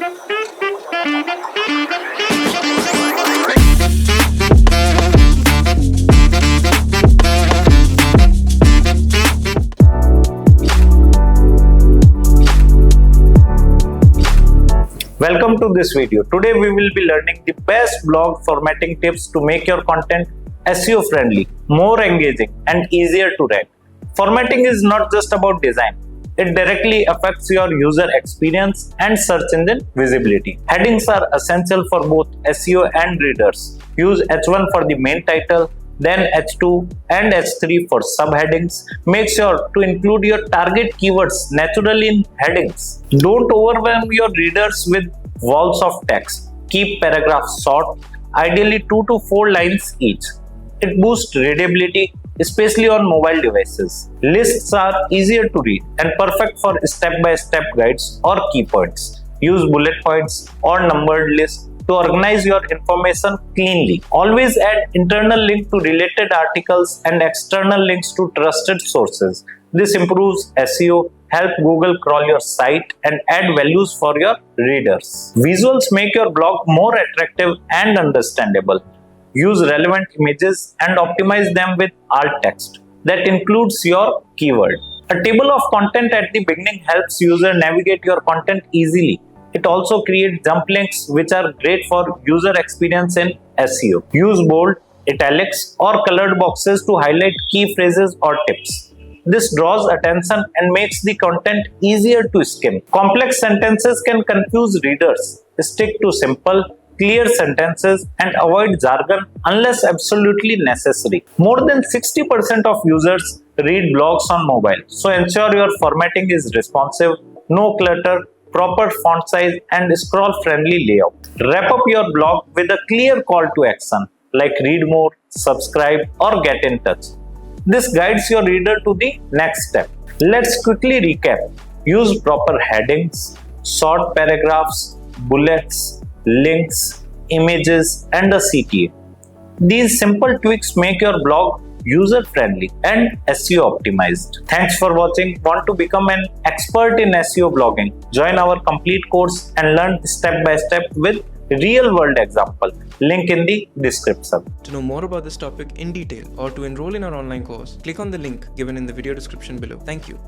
Welcome to this video. Today we will be learning the best blog formatting tips to make your content SEO friendly, more engaging and easier to read. Formatting is not just about design. It directly affects your user experience and search engine visibility. Headings are essential for both SEO and readers. Use H1 for the main title, then H2 and H3 for subheadings. Make sure to include your target keywords naturally in headings. Don't overwhelm your readers with walls of text. Keep paragraphs short, ideally 2 to 4 lines each. It boosts readability, especially on mobile devices. Lists are easier to read and perfect for step-by-step guides or key points. Use bullet points or numbered lists to organize your information cleanly. Always add internal link to related articles and external links to trusted sources. This improves SEO, help Google crawl your site and add values for your readers. Visuals make your blog more attractive and understandable. Use relevant images and optimize them with alt text that includes your keyword. A table of content at the beginning helps user navigate your content easily. It also creates jump links which are great for user experience in SEO. Use bold, italics or colored boxes to highlight key phrases or tips. This draws attention and makes the content easier to skim. Complex sentences can confuse readers. Stick to simple, clear sentences and avoid jargon unless absolutely necessary. More than 60% of users read blogs on mobile, so ensure your formatting is responsive, no clutter, proper font size and scroll-friendly layout. Wrap up your blog with a clear call to action like read more, subscribe or get in touch. This guides your reader to the next step. Let's quickly recap. Use proper headings, short paragraphs, bullets, links, images and a CTA. These simple tweaks make your blog user-friendly and SEO optimized. Thanks for watching. Want to become an expert in SEO blogging? Join our complete course and learn step by step with real-world example. Link in the description. To know more about this topic in detail or to enroll in our online course, click on the link given in the video description below. Thank you.